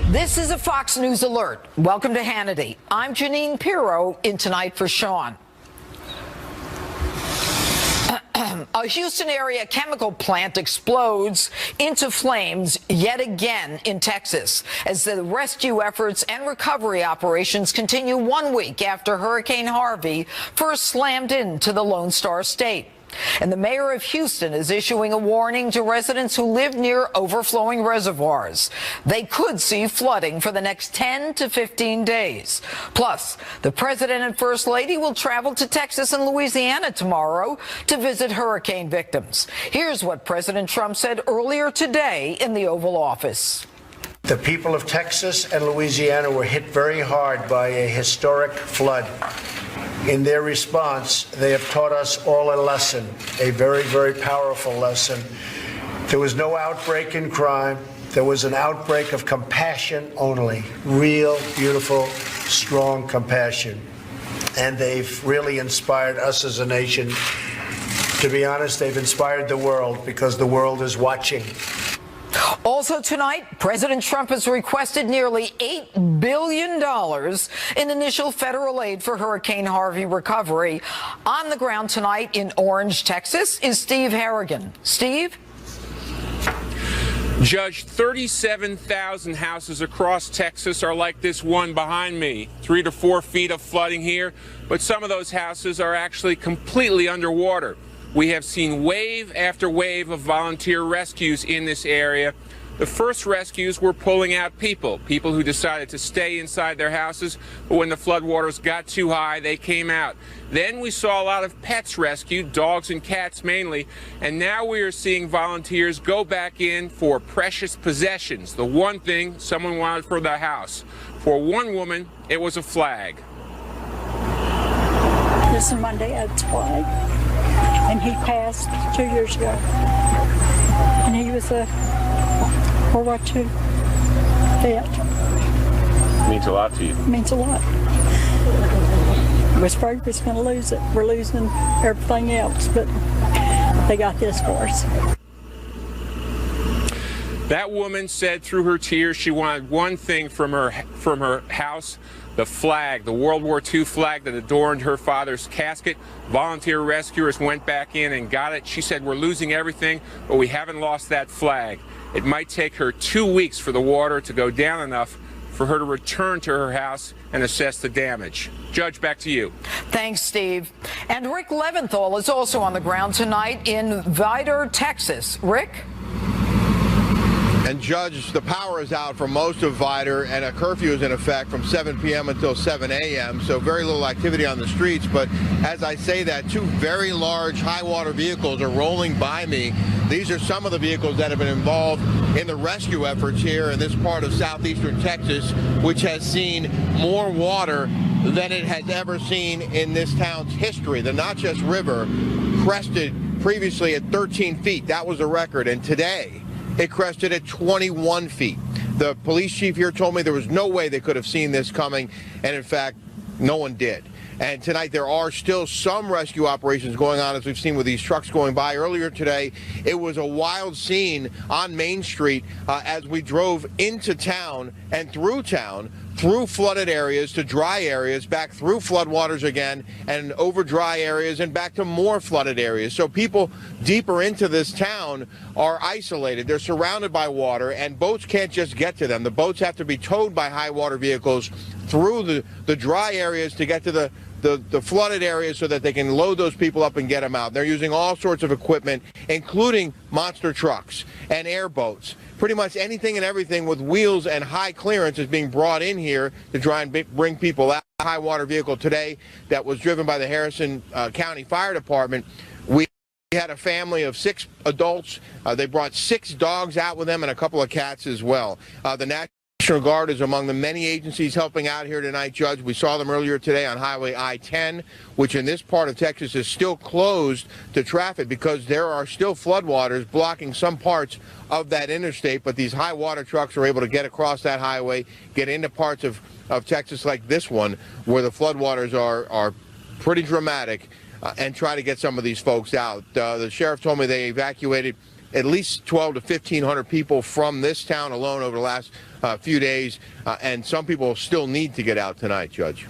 This is a Fox News alert. Welcome to Hannity. I'm Janine Pirro in Tonight for Sean. A Houston area chemical plant explodes into flames yet again in Texas as the rescue efforts and recovery operations continue 1 week after Hurricane Harvey first slammed into the Lone Star State. And the mayor of Houston is issuing a warning to residents who live near overflowing reservoirs. They could see flooding for the next 10 to 15 days. Plus, the president and first lady will travel to Texas and Louisiana tomorrow to visit hurricane victims. Here's what President Trump said earlier today in the Oval Office. The people of Texas and Louisiana were hit very hard by a historic flood. In their response, they have taught us all a lesson, a very, very powerful lesson. There was no outbreak in crime. There was an outbreak of compassion only, real, beautiful, strong compassion. And they've really inspired us as a nation. To be honest, they've inspired the world because the world is watching. Also tonight, President Trump has requested nearly $8 billion in initial federal aid for Hurricane Harvey recovery. On the ground tonight in Orange, Texas, is Steve Harrigan. Steve? Judge, 37,000 houses across Texas are like this one behind me. 3 to 4 feet of flooding here, but some of those houses are actually completely underwater. We have seen wave after wave of volunteer rescues in this area. The first rescues were pulling out people who decided to stay inside their houses, but when the floodwaters got too high, they came out. Then we saw a lot of pets rescued, dogs and cats mainly, and now we are seeing volunteers go back in for precious possessions, the one thing someone wanted for their house. For one woman, it was a flag. This is my dad's flag, and he passed 2 years ago, and he was a World War II vet. Means a lot to you. Means a lot. We're afraid we're going to lose it. We're losing everything else, but they got this for us. That woman said through her tears she wanted one thing from her house, the flag, the World War II flag that adorned her father's casket. Volunteer rescuers went back in and got it. She said, we're losing everything, but we haven't lost that flag. It might take her 2 weeks for the water to go down enough for her to return to her house and assess the damage. Judge, back to you. Thanks, Steve. And Rick Leventhal is also on the ground tonight in Vidor, Texas. Rick? And Judge, the power is out for most of Vidor, and a curfew is in effect from 7 p.m. until 7 a.m., so very little activity on the streets. But as I say that, 2 very large high-water vehicles are rolling by me. These are some of the vehicles that have been involved in the rescue efforts here in this part of southeastern Texas, which has seen more water than it has ever seen in this town's history. The Natchez River crested previously at 13 feet. That was a record, and today it crested at 21 feet. The police chief here told me there was no way they could have seen this coming, and in fact, no one did. And tonight there are still some rescue operations going on, as we've seen with these trucks going by. Earlier today, it was a wild scene on Main Street as we drove into town and through town, through flooded areas to dry areas, back through floodwaters again, and over dry areas and back to more flooded areas. So people deeper into this town are isolated. They're surrounded by water, and boats can't just get to them. The boats have to be towed by high water vehicles through the dry areas to get to the flooded areas so that they can load those people up and get them out. They're using all sorts of equipment, including monster trucks and airboats. Pretty much anything and everything with wheels and high clearance is being brought in here to try and bring people out. A high water vehicle today that was driven by the Harrison County Fire Department. We had a family of 6 adults. They brought 6 dogs out with them and a couple of cats as well. The National Guard is among the many agencies helping out here tonight, Judge. We saw them earlier today on Highway I-10, which in this part of Texas is still closed to traffic because there are still floodwaters blocking some parts of that interstate. But these high water trucks are able to get across that highway, get into parts of Texas like this one, where the floodwaters are pretty dramatic, and try to get some of these folks out. The sheriff told me they evacuated at least 1,200 to 1,500 people from this town alone over the last few days, and some people still need to get out tonight, Judge.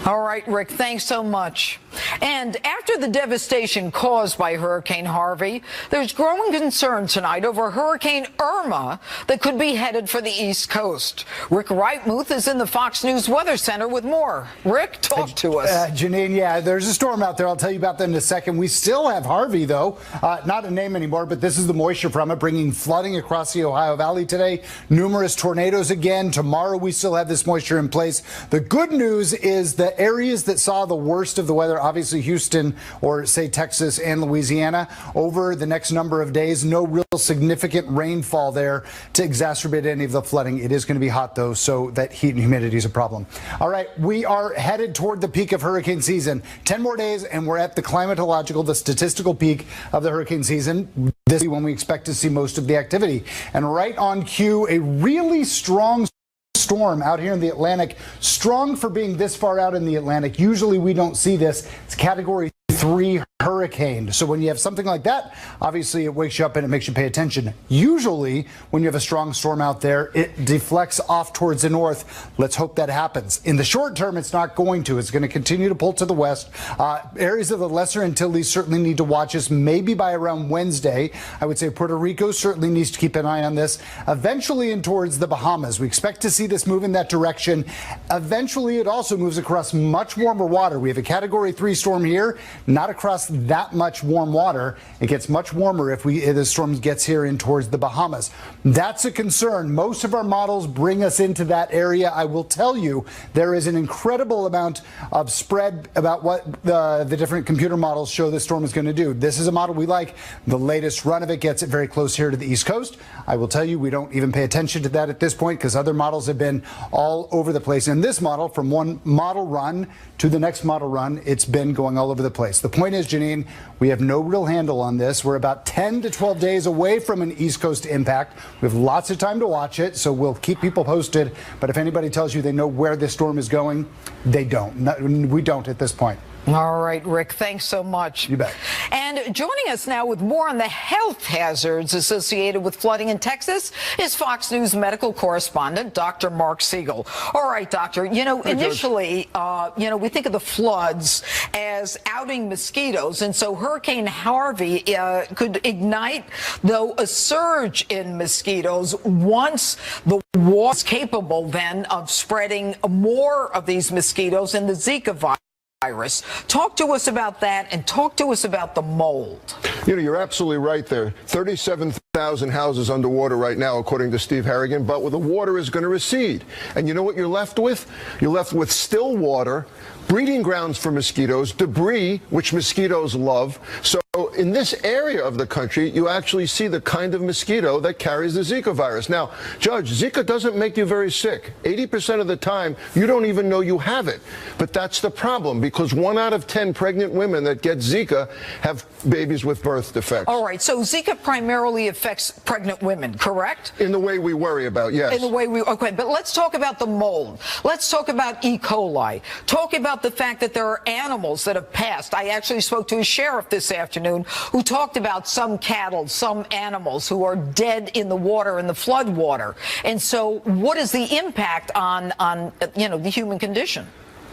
All right, Rick, thanks so much. And after the devastation caused by Hurricane Harvey, there's growing concern tonight over Hurricane Irma that could be headed for the East Coast. Rick Reitmuth is in the Fox News Weather Center with more. Rick, talk to us. Janine, yeah, there's a storm out there. I'll tell you about that in a second. We still have Harvey, though. Not a name anymore, but this is the moisture from it, bringing flooding across the Ohio Valley today. Numerous tornadoes again. Tomorrow, we still have this moisture in place. The good news is the areas that saw the worst of the weather, obviously Houston or say Texas and Louisiana, over the next number of days, no real significant rainfall there to exacerbate any of the flooding. It is going to be hot, though, so that heat and humidity is a problem. All right, we are headed toward the peak of hurricane season. 10 more days, and we're at the climatological, the statistical peak of the hurricane season. This is when we expect to see most of the activity. And right on cue, a really strong storm out here in the Atlantic, strong for being this far out in the Atlantic. Usually we don't see this. It's Category 3 hurricane. So when you have something like that, obviously it wakes you up and it makes you pay attention. Usually when you have a strong storm out there, it deflects off towards the north. Let's hope that happens. In the short term, it's not going to. It's going to continue to pull to the west. Areas of the Lesser Antilles certainly need to watch us, maybe by around Wednesday. I would say Puerto Rico certainly needs to keep an eye on this. Eventually in towards the Bahamas. We expect to see this move in that direction. Eventually it also moves across much warmer water. We have a Category 3 storm here, not across that much warm water. It gets much warmer if the storm gets here in towards the Bahamas. That's a concern. Most of our models bring us into that area. I will tell you, there is an incredible amount of spread about what the different computer models show this storm is going to do. This is a model we like. The latest run of it gets it very close here to the East Coast. I will tell you, we don't even pay attention to that at this point because other models have been all over the place. And this model, from one model run to the next model run, it's been going all over the place. The point is, Janine, we have no real handle on this. We're about 10 to 12 days away from an East Coast impact. We have lots of time to watch it, so we'll keep people posted. But if anybody tells you they know where this storm is going, they don't. We don't at this point. All right, Rick, thanks so much. You bet. And joining us now with more on the health hazards associated with flooding in Texas is Fox News medical correspondent, Dr. Mark Siegel. All right, doctor, initially, we think of the floods as outing mosquitoes. And so Hurricane Harvey could ignite, though, a surge in mosquitoes once the water is capable then of spreading more of these mosquitoes in the Zika virus. Talk to us about that and talk to us about the mold. You're absolutely right there. 37,000 houses underwater right now, according to Steve Harrigan, but the water is going to recede. And you know what you're left with? You're left with still water, breeding grounds for mosquitoes, debris, which mosquitoes love. So in this area of the country, you actually see the kind of mosquito that carries the Zika virus. Now, Judge, Zika doesn't make you very sick. 80% of the time, you don't even know you have it. But that's the problem, because 1 out of 10 pregnant women that get Zika have babies with birth defects. All right, so Zika primarily affects pregnant women, correct? In the way we worry about, yes. In the way okay, but let's talk about the mold. Let's talk about E. coli. Talk about the fact that there are animals that have passed. I actually spoke to a sheriff this afternoon who talked about some cattle, some animals who are dead in the water, in the flood water. And so what is the impact on the human condition?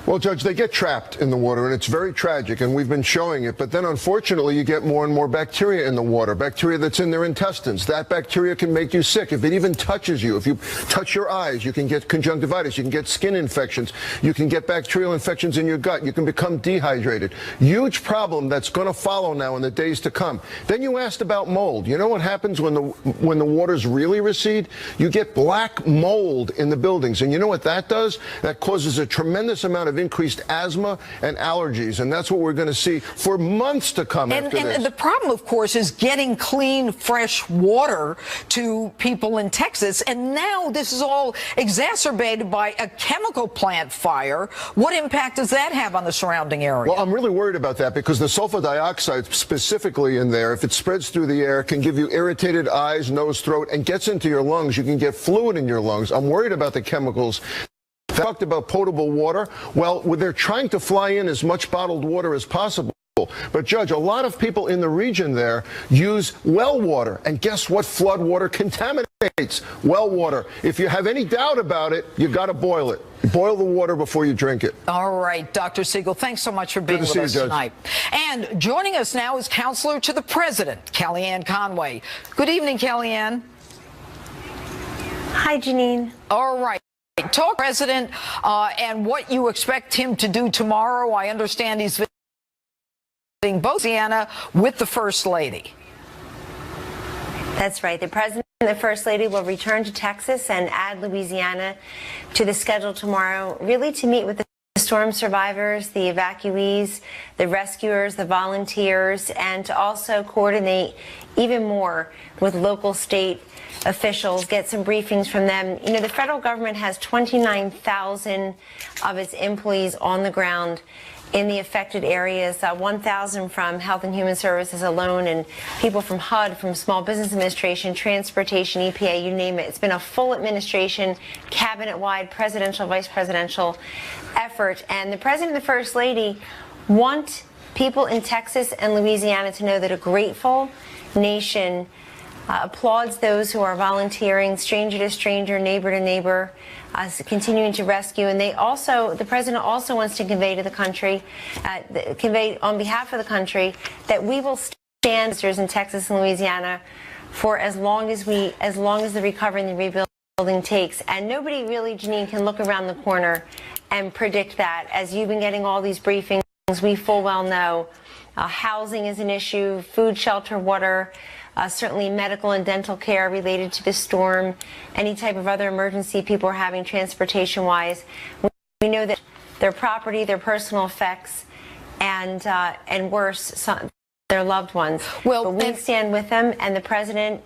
Well, Judge, they get trapped in the water, and it's very tragic, and we've been showing it. But then, unfortunately, you get more and more bacteria in the water, bacteria that's in their intestines. That bacteria can make you sick. If it even touches you, if you touch your eyes, you can get conjunctivitis, you can get skin infections, you can get bacterial infections in your gut, you can become dehydrated. Huge problem that's going to follow now in the days to come. Then you asked about mold. You know what happens when the waters really recede? You get black mold in the buildings, and you know what that does? That causes a tremendous amount of increased asthma and allergies, and that's what we're going to see for months to come after this. And the problem, of course, is getting clean, fresh water to people in Texas, and now this is all exacerbated by a chemical plant fire. What impact does that have on the surrounding area? Well, I'm really worried about that because the sulfur dioxide specifically in there, if it spreads through the air, can give you irritated eyes, nose, throat, and gets into your lungs. You can get fluid in your lungs. I'm worried about the chemicals. Talked about potable water. Well, they're trying to fly in as much bottled water as possible. people. But, Judge, a lot of people in the region there use well water. And guess what flood water contaminates? Well water. If you have any doubt about it, you got to boil it. Boil the water before you drink it. All right, Dr. Siegel, thanks so much for being with us tonight. And joining us now is Counselor to the President, Kellyanne Conway. Good evening, Kellyanne. Hi, Janine. All right. Talk President and what you expect him to do tomorrow. I understand he's visiting both Louisiana with the First Lady. That's right. The President and the First Lady will return to Texas and add Louisiana to the schedule tomorrow, really to meet with the storm survivors, the evacuees, the rescuers, the volunteers, and to also coordinate even more with local state officials, get some briefings from them. You know, the federal government has 29,000 of its employees on the ground in the affected areas, 1,000 from Health and Human Services alone, and people from HUD, from Small Business Administration, Transportation, EPA, you name it. It's been a full administration, cabinet-wide, presidential, vice presidential effort. And the President and the First Lady want people in Texas and Louisiana to know that a grateful nation applauds those who are volunteering, stranger to stranger, neighbor to neighbor, continuing to rescue. And the President also wants to convey to the country, convey on behalf of the country, that we will stand in Texas and Louisiana for as long as the recovery and the rebuilding takes. And nobody really, Janine, can look around the corner and predict that. As you've been getting all these briefings, we full well know housing is an issue, food, shelter, water, certainly medical and dental care related to the storm, any type of other emergency people are having transportation-wise. We know that their property, their personal effects, and worse, their loved ones. Well, but we stand with them, and the President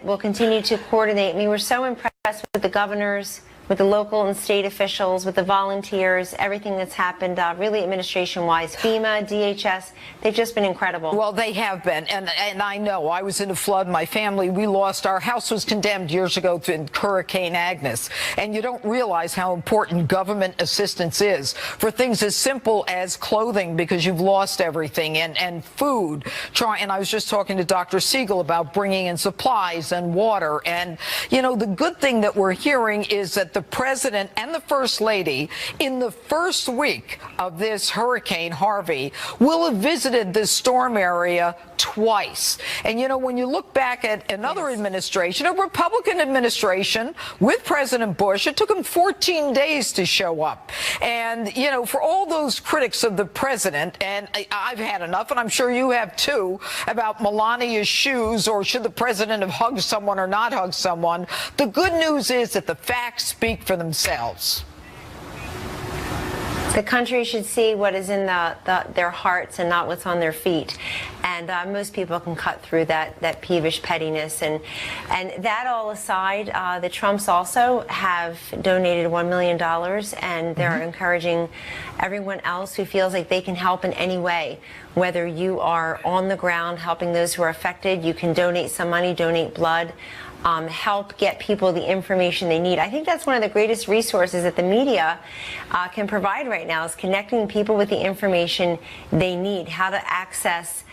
will continue to coordinate. I mean, we're so impressed with the governors, with the local and state officials, with the volunteers, everything that's happened, really administration-wise. FEMA, DHS, they've just been incredible. Well, they have been, and I know. I was in a flood. My family, we lost. Our house was condemned years ago in Hurricane Agnes, and you don't realize how important government assistance is for things as simple as clothing, because you've lost everything, and food. And I was just talking to Dr. Siegel about bringing in supplies and water, and, you know, the good thing that we're hearing is that the President and the First Lady, in the first week of this Hurricane Harvey, will have visited this storm area twice. And, you know, when you look back at another administration, a Republican administration with President Bush, it took him 14 days to show up. And, you know, for all those critics of the President, and I've had enough, and I'm sure you have too, about Melania's shoes, or should the President have hugged someone or not hugged someone, the good news is that the facts speak for themselves. The country should see what is in their hearts and not what's on their feet. And most people can cut through that peevish pettiness. And that all aside, the Trumps also have donated $1 million, and they're encouraging everyone else who feels like they can help in any way. Whether you are on the ground helping those who are affected, you can donate some money, donate blood. Help get people the information they need. I think that's one of the greatest resources that the media can provide right now, is connecting people with the information they need, how to access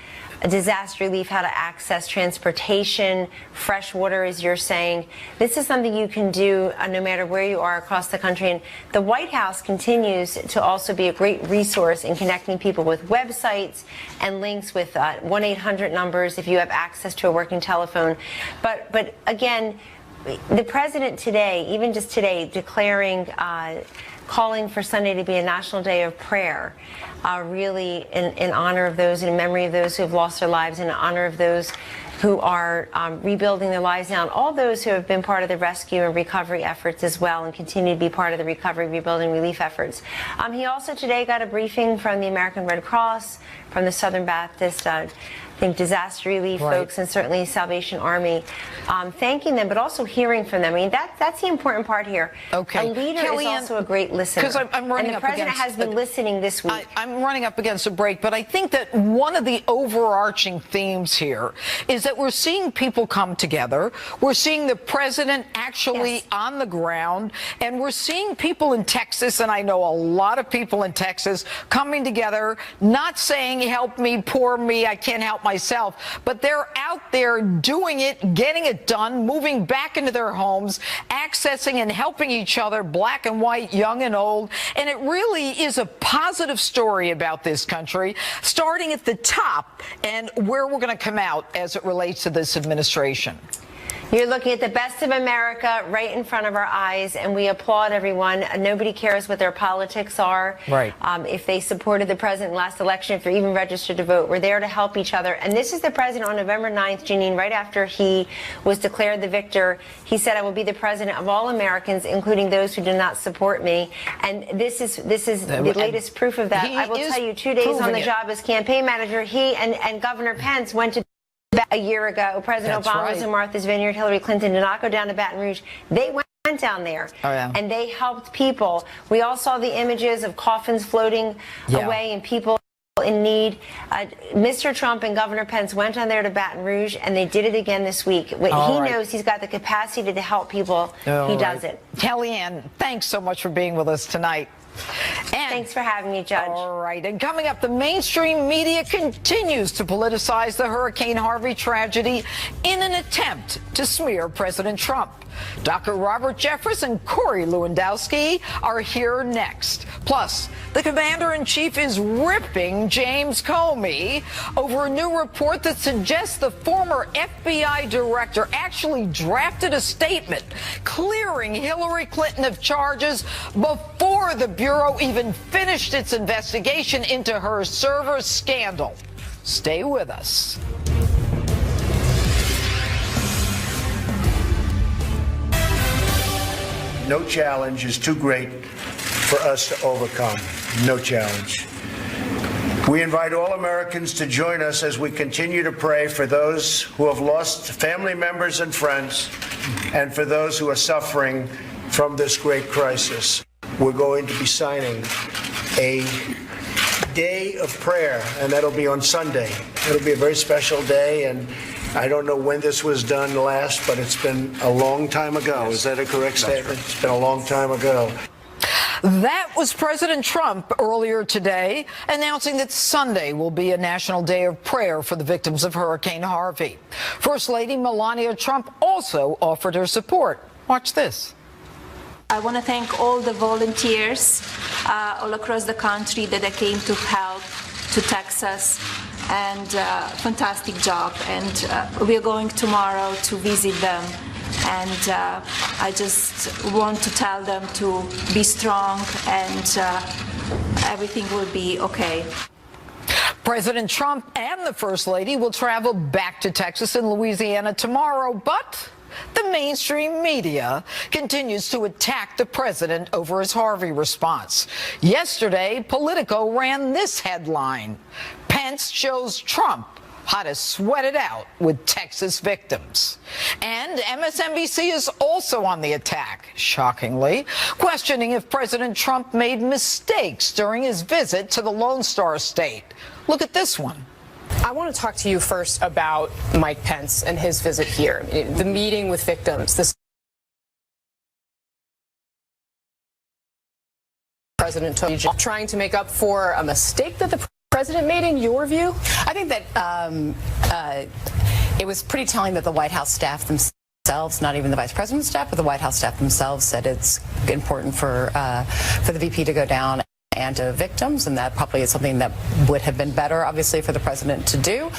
disaster relief, how to access transportation, fresh water, as you're saying. This is something you can do no matter where you are across the country. And the White House continues to also be a great resource in connecting people with websites and links with 1-800 numbers if you have access to a working telephone. But again, the President today, even just today, declaring calling for Sunday to be a national day of prayer, really in honor of those, in memory of those who have lost their lives, in honor of those who are rebuilding their lives now, and all those who have been part of the rescue and recovery efforts as well, and continue to be part of the recovery, rebuilding, relief efforts. He also today got a briefing from the American Red Cross, from the Southern Baptist think disaster relief folks and certainly Salvation Army, thanking them, but also hearing from them. I mean, that's the important part here. Okay. A leader is also a great listener. Because I'm running and the up president against has been listening this week. I'm running up against a break, but I think that one of the overarching themes here is that we're seeing people come together. We're seeing the president actually on the ground, and we're seeing people in Texas, and I know a lot of people in Texas coming together, not saying, help me, poor me, I can't help myself, but they're out there doing it, getting it done, moving back into their homes, accessing and helping each other, black and white, young and old. And it really is a positive story about this country, starting at the top and where we're going to come out as it relates to this administration. You're looking at the best of America right in front of our eyes, and we applaud everyone. Nobody cares what their politics are. Right. If they supported the president last election, if they're even registered to vote, we're there to help each other. And this is the president on November 9th, Janine, right after he was declared the victor. He said, I will be the president of all Americans, including those who do not support me. And this is the latest proof of that. I will tell you, 2 days on the job as campaign manager, he and Governor Pence went to a year ago. President Obama was in Martha's Vineyard. Hillary Clinton did not go down to Baton Rouge. They went down there and they helped people. We all saw the images of coffins floating away and people in need. Mr. Trump and Governor Pence went down there to Baton Rouge, and they did it again this week. He knows he's got the capacity to help people. He does it. Kellyanne, thanks so much for being with us tonight. And thanks for having me, Judge. All right. And coming up, the mainstream media continues to politicize the Hurricane Harvey tragedy in an attempt to smear President Trump. Dr. Robert Jeffress and Corey Lewandowski are here next. Plus, the commander-in-chief is ripping James Comey over a new report that suggests the former FBI director actually drafted a statement clearing Hillary Clinton of charges before the Bureau even finished its investigation into her server scandal. Stay with us. No challenge is too great for us to overcome. No challenge. We invite all Americans to join us as we continue to pray for those who have lost family members and friends, and for those who are suffering from this great crisis. We're going to be signing a day of prayer, and that'll be on Sunday. It'll be a very special day, and I don't know when this was done last, but it's been a long time ago. Is that a correct statement? It's been a long time ago. That was President Trump earlier today announcing that Sunday will be a national day of prayer for the victims of Hurricane Harvey. First Lady Melania Trump also offered her support. Watch this. I want to thank all the volunteers all across the country that came to help to Texas, and fantastic job. And we're going tomorrow to visit them. And I just want to tell them to be strong, and everything will be okay. President Trump and the First Lady will travel back to Texas and Louisiana tomorrow, but the mainstream media continues to attack the president over his Harvey response. Yesterday, Politico ran this headline: Pence shows Trump how to sweat it out with Texas victims. And MSNBC is also on the attack, shockingly, questioning if President Trump made mistakes during his visit to the Lone Star State. Look at this one. I want to talk to you first about Mike Pence and his visit here, the meeting with victims. This president took, trying to make up for a mistake that the president made, in your view? I think that it was pretty telling that the White House staff themselves, not even the vice president's staff, but the White House staff themselves, said it's important for the VP to go down and to victims, and that probably is something that would have been better, obviously, for the president to do.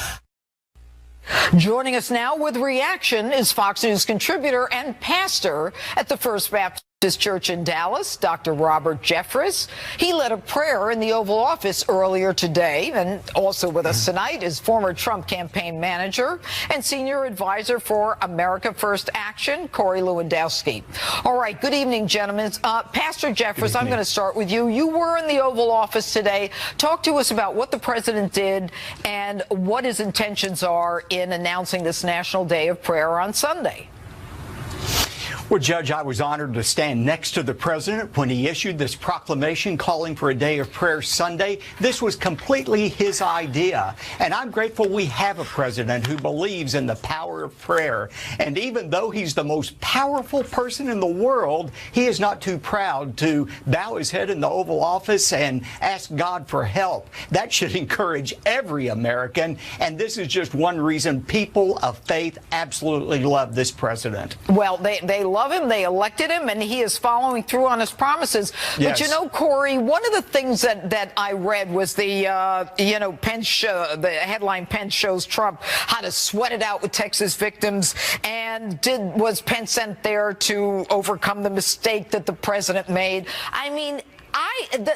Joining us now with reaction is Fox News contributor and pastor at the First Baptist Church in Dallas, Dr. Robert Jeffress. He led a prayer in the Oval Office earlier today, and also with us tonight is former Trump campaign manager and senior advisor for America First Action, Corey Lewandowski. All right, good evening, gentlemen. Pastor Jeffress, I'm going to start with you. You were in the Oval Office today. Talk to us about what the president did and what his intentions are in announcing this National Day of Prayer on Sunday. Well, Judge, I was honored to stand next to the president when he issued this proclamation calling for a day of prayer Sunday. This was completely his idea, and I'm grateful we have a president who believes in the power of prayer. And even though he's the most powerful person in the world, he is not too proud to bow his head in the Oval Office and ask God for help. That should encourage every American, and this is just one reason people of faith absolutely love this president. Well, they love him. They elected him, and he is following through on his promises. Yes. But you know, Corey, one of the things that I read was the Pence the headline Pence shows Trump how to sweat it out with Texas victims, and was Pence sent there to overcome the mistake that the president made? I mean,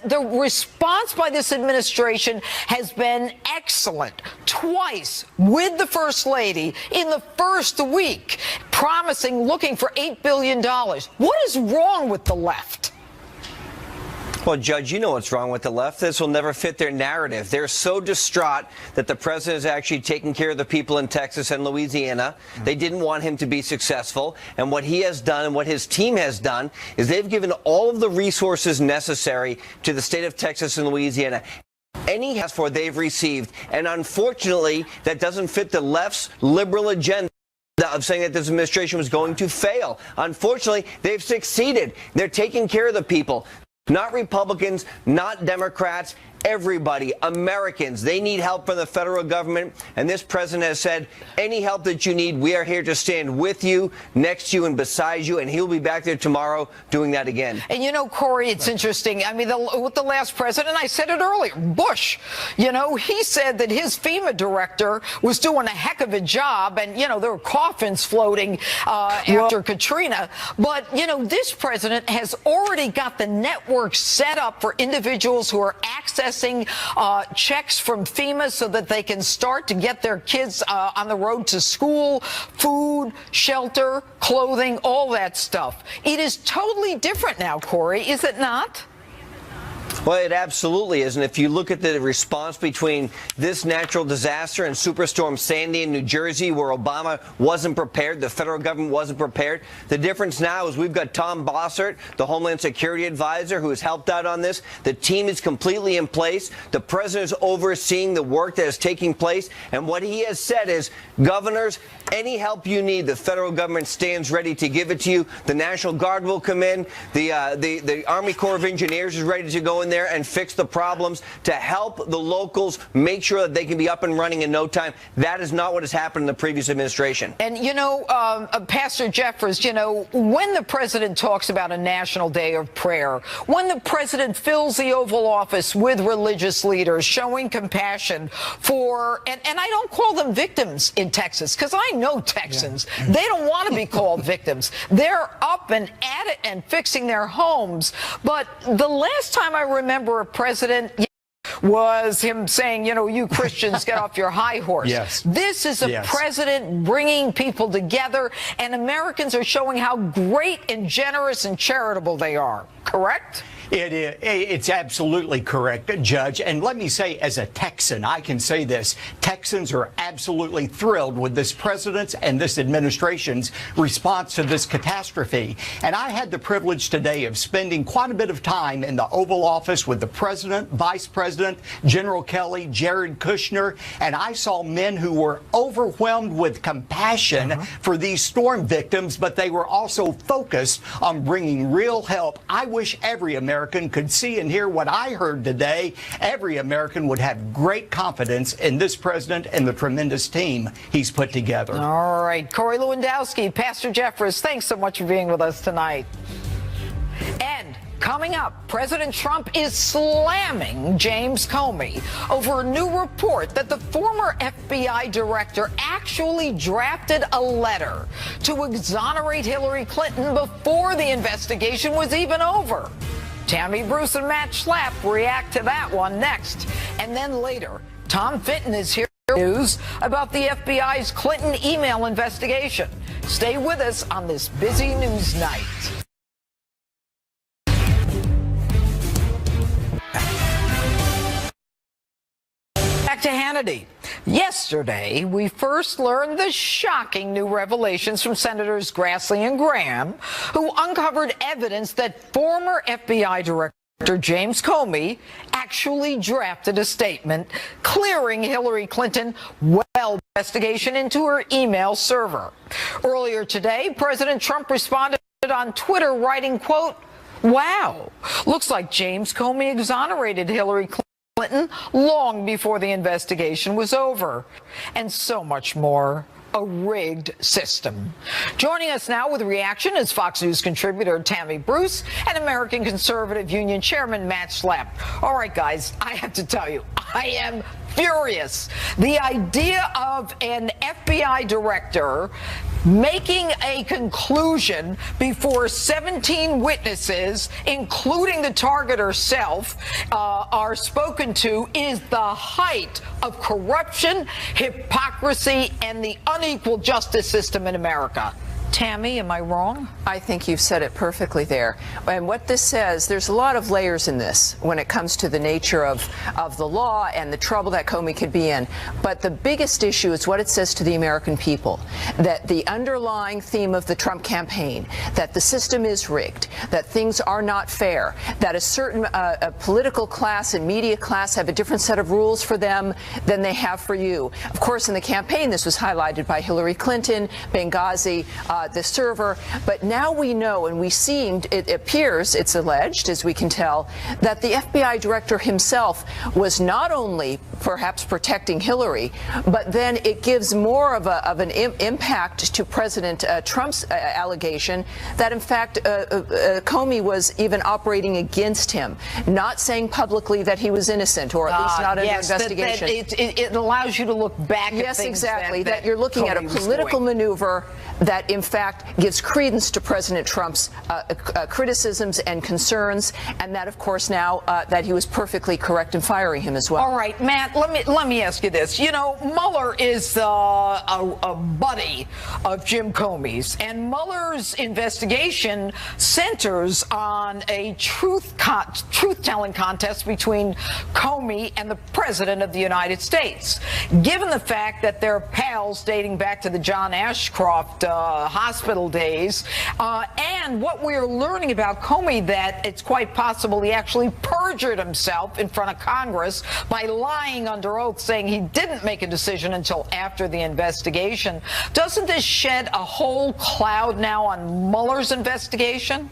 the response by this administration has been excellent. Twice with the First Lady in the first week, looking for $8 billion. What is wrong with the left? Well, Judge, you know what's wrong with the left. This will never fit their narrative. They're so distraught that the president is actually taking care of the people in Texas and Louisiana. They didn't want him to be successful. And what he has done and what his team has done is they've given all of the resources necessary to the state of Texas and Louisiana. Any has for they've received. And unfortunately, that doesn't fit the left's liberal agenda of saying that this administration was going to fail. Unfortunately, they've succeeded. They're taking care of the people. Not Republicans, not Democrats, everybody, Americans. They need help from the federal government. And this president has said, any help that you need, we are here to stand with you, next to you, and beside you. And he'll be back there tomorrow doing that again. And you know, Corey, it's interesting. I mean, with the last president, I said it earlier, Bush, he said that his FEMA director was doing a heck of a job. And, there were coffins floating after Katrina. But, this president has already got the network set up for individuals who are accessing checks from FEMA so that they can start to get their kids on the road to school, food, shelter, clothing, all that stuff. It is totally different now, Corey, is it not? Well, it absolutely is. And if you look at the response between this natural disaster and Superstorm Sandy in New Jersey, where Obama wasn't prepared, the federal government wasn't prepared, the difference now is we've got Tom Bossert, the Homeland Security advisor, who has helped out on this. The team is completely in place. The president is overseeing the work that is taking place. And what he has said is, governors, any help you need, the federal government stands ready to give it to you. The National Guard will come in. The Army Corps of Engineers is ready to go in there and fix the problems to help the locals make sure that they can be up and running in no time. That is not what has happened in the previous administration. And, Pastor Jeffress, when the president talks about a national day of prayer, when the president fills the Oval Office with religious leaders showing compassion for, and I don't call them victims in Texas, because I know Texans. Yeah. They don't want to be called victims. They're up and at it and fixing their homes. But the last time I remember a president was him saying, you Christians get off your high horse. Yes. This is a president bringing people together, and Americans are showing how great and generous and charitable they are. Correct? It's absolutely correct, Judge. And let me say, as a Texan, I can say this. Texans are absolutely thrilled with this president's and this administration's response to this catastrophe. And I had the privilege today of spending quite a bit of time in the Oval Office with the president, vice president, General Kelly, Jared Kushner, and I saw men who were overwhelmed with compassion for these storm victims, but they were also focused on bringing real help. I wish every American could see and hear what I heard today. Every American would have great confidence in this president and the tremendous team he's put together. All right. Corey Lewandowski, Pastor Jeffress, thanks so much for being with us tonight. And Coming up, President Trump is slamming James Comey over a new report that the former FBI director actually drafted a letter to exonerate Hillary Clinton before the investigation was even over. Tammy Bruce and Matt Schlapp react to that one next. And then later, Tom Fitton is here with news about the FBI's Clinton email investigation. Stay with us on this busy news night. Back to Hannity. Yesterday, we first learned the shocking new revelations from Senators Grassley and Graham, who uncovered evidence that former FBI Director James Comey actually drafted a statement clearing Hillary Clinton investigation into her email server. Earlier today, President Trump responded on Twitter writing, quote, "Wow, looks like James Comey exonerated Hillary Clinton long before the investigation was over," and so much more. A rigged system. Joining us now with reaction is Fox News contributor Tammy Bruce and American Conservative Union Chairman Matt Schlapp. All right, guys, I have to tell you, I am furious. The idea of an FBI director making a conclusion before 17 witnesses, including the target herself, are spoken to is the height of corruption, hypocrisy, and the unequal justice system in America. Tammy, am I wrong? I think you've said it perfectly there. And what this says, there's a lot of layers in this when it comes to the nature of the law and the trouble that Comey could be in. But the biggest issue is what it says to the American people, that the underlying theme of the Trump campaign, that the system is rigged, that things are not fair, that a certain a political class and media class have a different set of rules for them than they have for you. Of course, in the campaign, this was highlighted by Hillary Clinton, Benghazi, the server, but now we know, and we see, it appears, it's alleged, as we can tell, that the FBI director himself was not only perhaps protecting Hillary, but then it gives more of an impact to President Trump's allegation that, in fact, Comey was even operating against him, not saying publicly that he was innocent, or at least not under investigation. It allows you to look back at yes, things exactly, that you're looking at a political maneuver that, in fact, gives credence to President Trump's criticisms and concerns, and that, of course, now that he was perfectly correct in firing him as well. All right, Matt, let me ask you this. You know, Mueller is a buddy of Jim Comey's, and Mueller's investigation centers on a truth-telling contest between Comey and the President of the United States. Given the fact that they're pals dating back to the John Ashcroft hospital days, and what we're learning about Comey, that it's quite possible he actually perjured himself in front of Congress by lying under oath, saying he didn't make a decision until after the investigation. Doesn't this shed a whole cloud now on Mueller's investigation?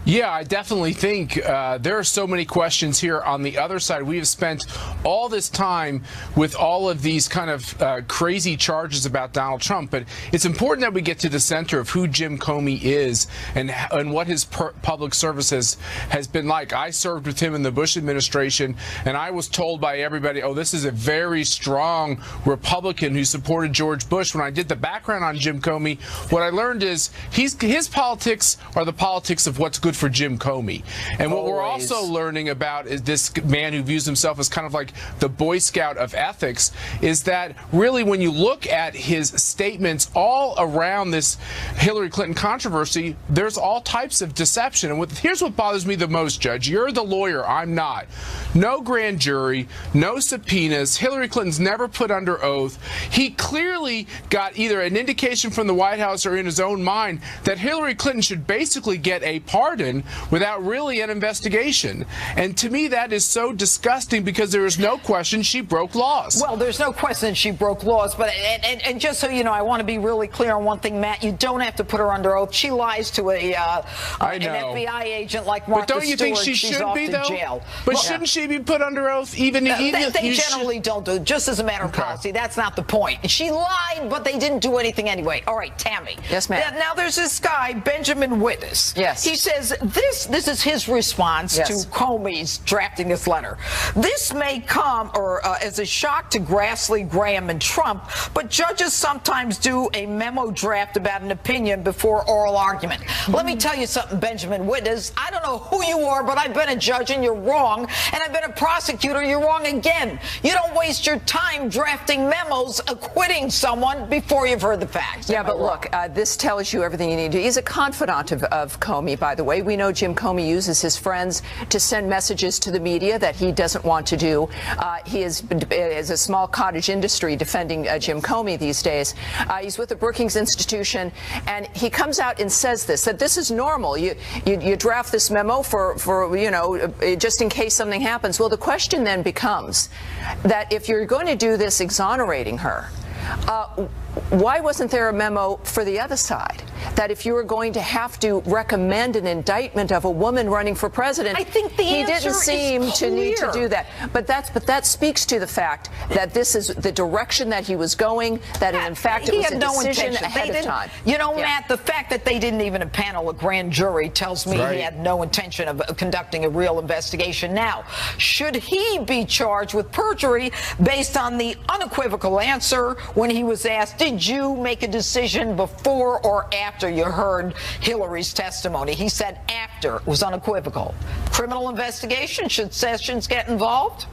Yeah, I definitely think there are so many questions here on the other side. We have spent all this time with all of these kind of crazy charges about Donald Trump, but it's important that we get to the center of who Jim Comey is and what his public service has been like. I served with him in the Bush administration, and I was told by everybody, oh, this is a very strong Republican who supported George Bush. When I did the background on Jim Comey, what I learned is his politics are the politics of what's good for Jim Comey. And what we're also learning about is this man who views himself as kind of like the Boy Scout of ethics, is that really when you look at his statements all around this Hillary Clinton controversy, there's all types of deception. And here's what bothers me the most, Judge. You're the lawyer. I'm not. No grand jury, no subpoenas. Hillary Clinton's never put under oath. He clearly got either an indication from the White House or in his own mind that Hillary Clinton should basically get a pardon without really an investigation. And to me, that is so disgusting because there is no question she broke laws. Well, there's no question she broke laws, but and just so you know, I want to be really clear on one thing, Matt. You don't have to put her under oath. She lies to an FBI agent like Martha Stewart. But don't you think she should be, though? Jail. But shouldn't she be put under oath? They generally don't do it, just as a matter of policy. That's not the point. She lied, but they didn't do anything anyway. All right, Tammy. Yes, ma'am. Now, there's this guy, Benjamin Wittes. Yes. He says this is his response to Comey's drafting this letter. This may come as a shock to Grassley, Graham, and Trump, but judges sometimes do a memo draft about an opinion before oral argument. Let me tell you something, Benjamin Witness. I don't know who you are, but I've been a judge and you're wrong, and I've been a prosecutor, you're wrong again. You don't waste your time drafting memos acquitting someone before you've heard the facts. Yeah, but look, this tells you everything you need to. He's a confidant of Comey, by the way. We know Jim Comey uses his friends to send messages to the media that he doesn't want to do. He is a small cottage industry defending Jim Comey these days. He's with the Brookings Institution, and he comes out and says that this is normal. You draft this memo for just in case something happens. Well, the question then becomes that if you're going to do this exonerating her, why wasn't there a memo for the other side? That if you were going to have to recommend an indictment of a woman running for president, I think he didn't seem to need to do that. But that speaks to the fact that this is the direction that he was going, that in fact it was a decision ahead of time. You know, Matt, the fact that they didn't even impanel a grand jury tells me he had no intention of conducting a real investigation. Now, should he be charged with perjury based on the unequivocal answer when he was asked, did you make a decision before or after you heard Hillary's testimony? He said after. It was unequivocal. Criminal investigation, should Sessions get involved?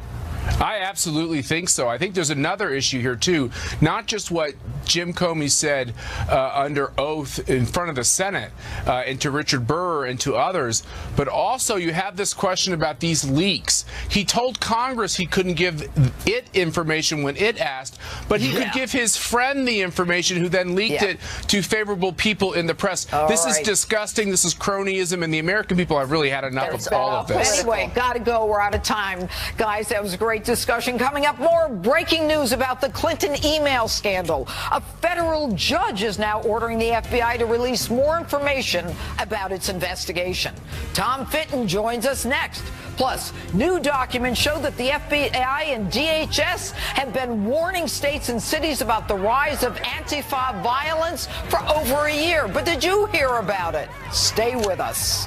I absolutely think so. I think there's another issue here, too. Not just what Jim Comey said under oath in front of the Senate and to Richard Burr and to others, but also you have this question about these leaks. He told Congress he couldn't give it information when it asked, but he could give his friend the information who then leaked it to favorable people in the press. This is disgusting. This is cronyism, and the American people have really had enough of all of this. Anyway, gotta go. We're out of time. Guys, that was a great discussion. Coming up, more breaking news about the Clinton email scandal. A federal judge is now ordering the FBI to release more information about its investigation. Tom Fitton joins us next. Plus, new documents show that the FBI and DHS have been warning states and cities about the rise of Antifa violence for over a year. But did you hear about it? Stay with us.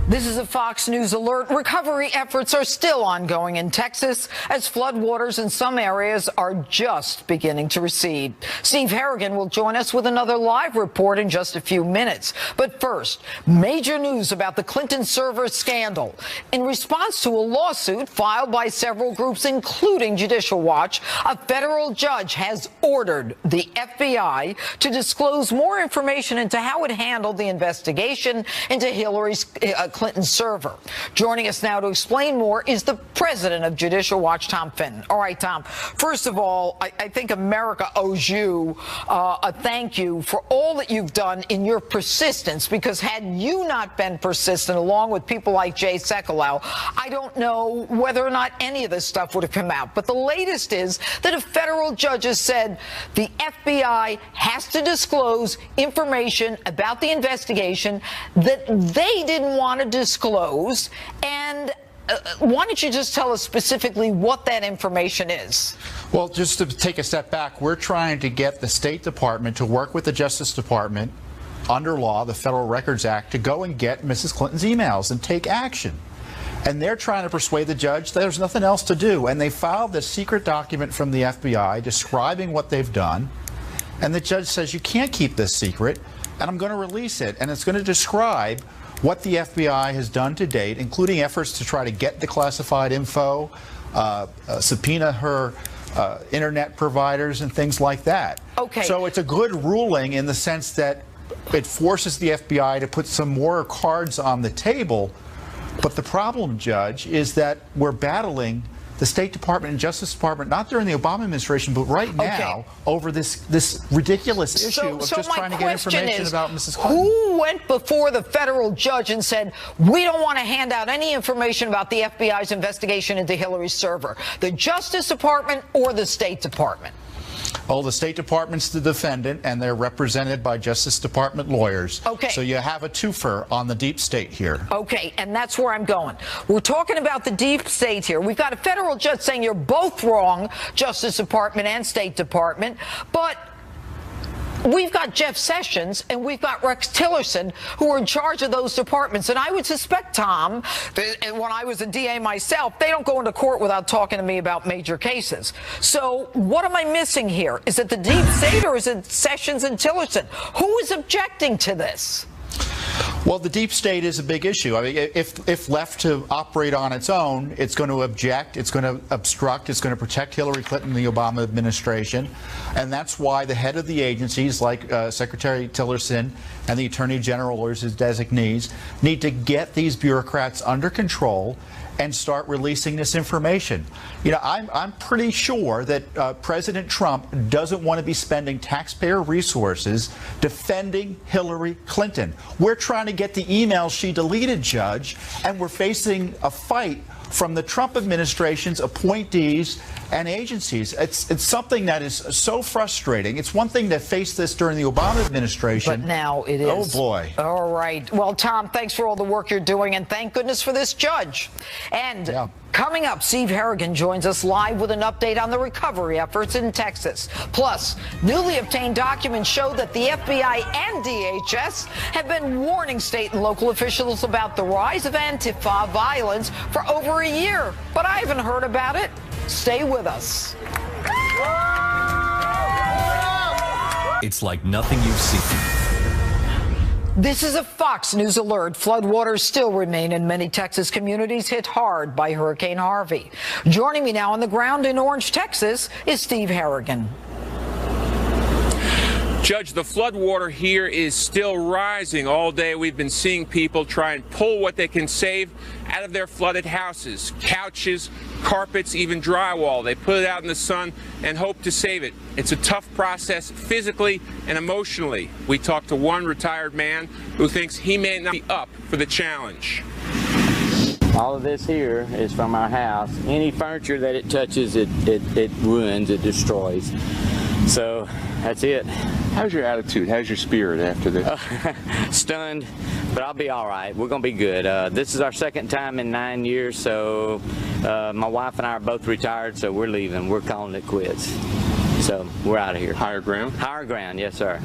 This is a Fox News alert. Recovery efforts are still ongoing in Texas as floodwaters in some areas are just beginning to recede. Steve Harrigan will join us with another live report in just a few minutes. But first, major news about the Clinton server scandal. In response to a lawsuit filed by several groups, including Judicial Watch, a federal judge has ordered the FBI to disclose more information into how it handled the investigation into Hillary's Clinton server. Joining us now to explain more is the president of Judicial Watch, Tom Fitton. All right, Tom, first of all, I think America owes you a thank you for all that you've done in your persistence, because had you not been persistent, along with people like Jay Sekulow, I don't know whether or not any of this stuff would have come out. But the latest is that a federal judge has said the FBI has to disclose information about the investigation that they didn't want to disclose. And why don't you just tell us specifically what that information is? Well, just to take a step back, we're trying to get the State Department to work with the Justice Department under law, the Federal Records Act, to go and get Mrs. Clinton's emails and take action. And they're trying to persuade the judge that there's nothing else to do. And they filed this secret document from the FBI describing what they've done. And the judge says, you can't keep this secret, and I'm going to release it. And it's going to describe what the FBI has done to date, including efforts to try to get the classified info, subpoena her internet providers and things like that. Okay. So it's a good ruling in the sense that it forces the FBI to put some more cards on the table. But the problem, Judge, is that we're battling the State Department and Justice Department, not during the Obama administration, but right now, over this ridiculous issue of just trying to get information about Mrs. Clinton. Who went before the federal judge and said, we don't want to hand out any information about the FBI's investigation into Hillary's server? The Justice Department or the State Department? Oh, the State Department's the defendant, and they're represented by Justice Department lawyers. Okay. So you have a twofer on the deep state here. Okay, and that's where I'm going. We're talking about the deep state here. We've got a federal judge saying you're both wrong, Justice Department and State Department, but we've got Jeff Sessions and we've got Rex Tillerson who are in charge of those departments. And I would suspect, Tom, that when I was a DA myself, they don't go into court without talking to me about major cases. So what am I missing here? Is it the deep state or is it Sessions and Tillerson? Who is objecting to this? Well, the deep state is a big issue. I mean, if left to operate on its own, it's going to object, it's going to obstruct, it's going to protect Hillary Clinton and the Obama administration. And that's why the head of the agencies, like Secretary Tillerson and the Attorney General or his designees, need to get these bureaucrats under control and start releasing this information. You know, I'm pretty sure that President Trump doesn't want to be spending taxpayer resources defending Hillary Clinton. We're trying to get the emails she deleted, Judge, and we're facing a fight from the Trump administration's appointees and agencies. It's something that is so frustrating. It's one thing to face this during the Obama administration. But now it is. Oh, boy. All right. Well, Tom, thanks for all the work you're doing, and thank goodness for this judge. And coming up, Steve Harrigan joins us live with an update on the recovery efforts in Texas. Plus, newly obtained documents show that the FBI and DHS have been warning state and local officials about the rise of Antifa violence for over a year. But I haven't heard about it. Stay with us. It's like nothing you've seen. This is a Fox News alert. Floodwaters still remain in many Texas communities hit hard by Hurricane Harvey. Joining me now on the ground in Orange, Texas, is Steve Harrigan. Judge, the floodwater here is still rising. All day we've been seeing people try and pull what they can save out of their flooded houses, couches, carpets, even drywall. They put it out in the sun and hope to save it. It's a tough process physically and emotionally. We talked to one retired man who thinks he may not be up for the challenge. All of this here is from our house. Any furniture that it touches, it ruins, it destroys. So that's it. How's your attitude? How's your spirit after this? Stunned, but I'll be all right. We're going to be good. This is our second time in 9 years, so my wife and I are both retired, so we're leaving. We're calling it quits. So we're out of here. Higher ground? Higher ground, yes, sir.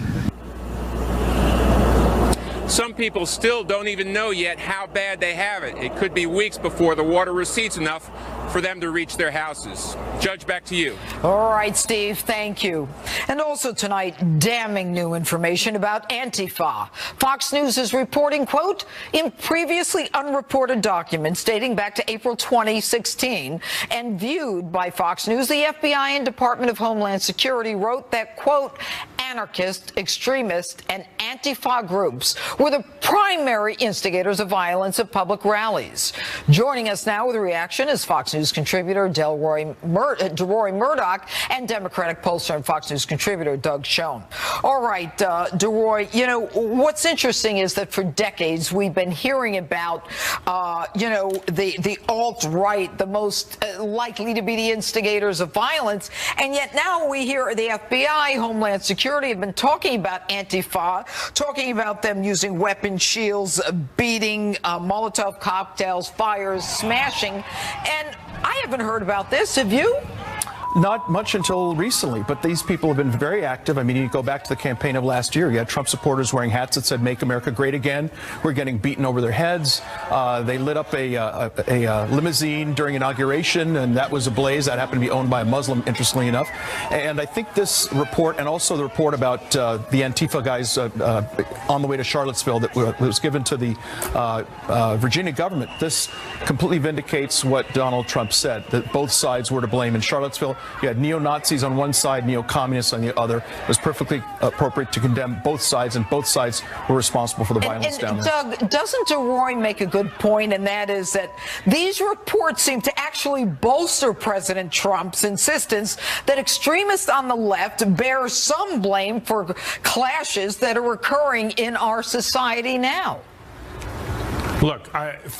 Some people still don't even know yet how bad they have it. It could be weeks before the water recedes enough for them to reach their houses. Judge, back to you. All right, Steve, thank you. And also tonight, damning new information about Antifa. Fox News is reporting, quote, in previously unreported documents dating back to April 2016 and viewed by Fox News, the FBI and Department of Homeland Security wrote that, quote, anarchist, extremist, and Antifa groups were the primary instigators of violence at public rallies. Joining us now with a reaction is Fox News contributor DeRoy Murdoch and Democratic pollster and Fox News contributor Doug Schoen. All right, DeRoy, you know, what's interesting is that for decades we've been hearing about, you know, the alt-right, the most likely to be the instigators of violence, and yet now we hear the FBI, Homeland Security have been talking about Antifa, talking about them using weapon shields, beating, Molotov cocktails, fires, smashing, and I haven't heard about this. Have you? Not much until recently, but these people have been very active. I mean, you go back to the campaign of last year, you had Trump supporters wearing hats that said, "Make America Great Again." We're getting beaten over their heads. They lit up a limousine during inauguration, and that was ablaze. That happened to be owned by a Muslim, interestingly enough. And I think this report, and also the report about the Antifa guys on the way to Charlottesville that was given to the Virginia government, this completely vindicates what Donald Trump said, that both sides were to blame in Charlottesville. You had neo-Nazis on one side, neo-communists on the other. It was perfectly appropriate to condemn both sides, and both sides were responsible for the violence down there. Doug, doesn't DeRoy make a good point, and that is that these reports seem to actually bolster President Trump's insistence that extremists on the left bear some blame for clashes that are occurring in our society now? Look,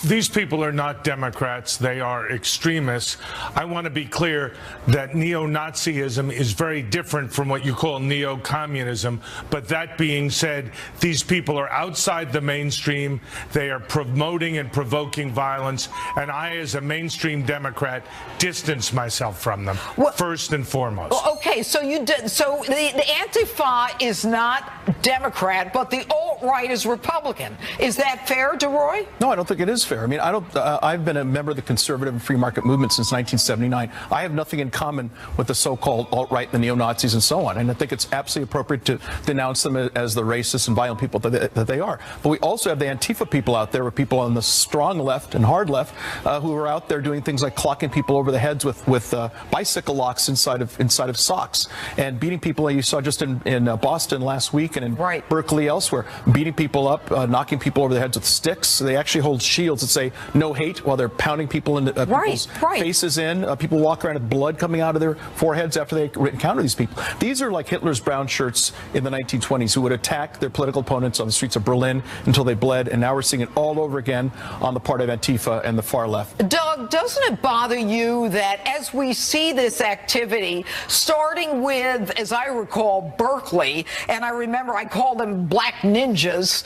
these people are not Democrats. They are extremists. I want to be clear that neo-Nazism is very different from what you call neo-communism. But that being said, these people are outside the mainstream. They are promoting and provoking violence. And I, as a mainstream Democrat, distance myself from them, first and foremost. Well, okay, so you did. So the Antifa is not Democrat, but the alt-right is Republican. Is that fair, DeRoy? No, I don't think it is fair. I mean, I've been a member of the conservative and free market movement since 1979. I have nothing in common with the so-called alt-right, the neo-Nazis, and so on. And I think it's absolutely appropriate to denounce them as the racist and violent people that they are. But we also have the Antifa people out there, or people on the strong left and hard left, who are out there doing things like clocking people over the heads with bicycle locks inside of socks, and beating people. You saw just in Boston last week, and in Berkeley elsewhere, beating people up, knocking people over the heads with sticks. They actually hold shields that say "No hate" while they're pounding people in people's faces in. People walk around with blood coming out of their foreheads after they encounter these people. These are like Hitler's brown shirts in the 1920s, who would attack their political opponents on the streets of Berlin until they bled. And now we're seeing it all over again on the part of Antifa and the far left. Doug, doesn't it bother you that as we see this activity, starting with, as I recall, Berkeley, and I remember I called them black ninjas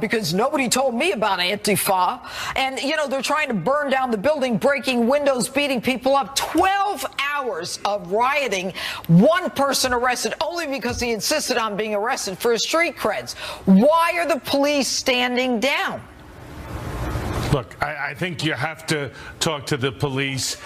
because nobody told me about Antifa, and, you know, they're trying to burn down the building, breaking windows, beating people up. 12 hours of rioting, one person arrested only because he insisted on being arrested for his street creds. Why are the police standing down? Look, I think you have to talk to the police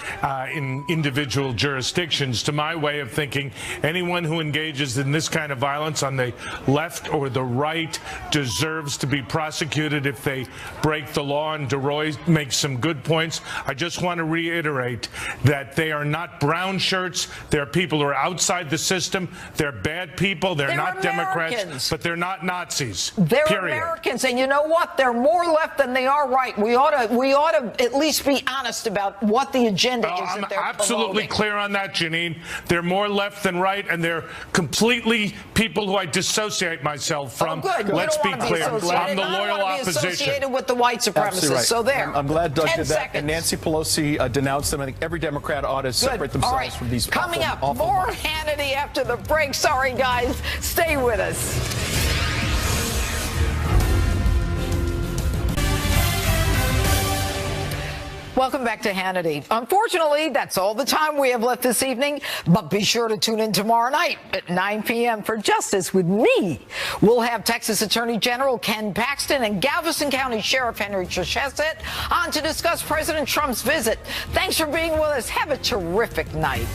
in individual jurisdictions. To my way of thinking, anyone who engages in this kind of violence on the left or the right deserves to be prosecuted if they break the law. And DeRoy makes some good points. I just want to reiterate that they are not brown shirts. They're people who are outside the system. They're bad people. They're not Americans. Democrats, but they're not Nazis. They're period. Americans, and you know what? They're more left than they are right. We ought to at least be honest about what the agenda is that they're absolutely promoting. Clear on that, Janine. They're more left than right, and they're completely people who I dissociate myself from. Oh, good. Let's be clear. I'm the loyal opposition. Associated with the white supremacists. Right. So there. I'm glad Doug did that. Seconds. And Nancy Pelosi denounced them. I think every Democrat ought to separate themselves from these. Coming up, more Hannity after the break. Sorry, guys. Stay with us. Welcome back to Hannity. Unfortunately, that's all the time we have left this evening, but be sure to tune in tomorrow night at 9 p.m. for Justice with me. We'll have Texas Attorney General Ken Paxton and Galveston County Sheriff Henry Treshesset on to discuss President Trump's visit. Thanks for being with us. Have a terrific night.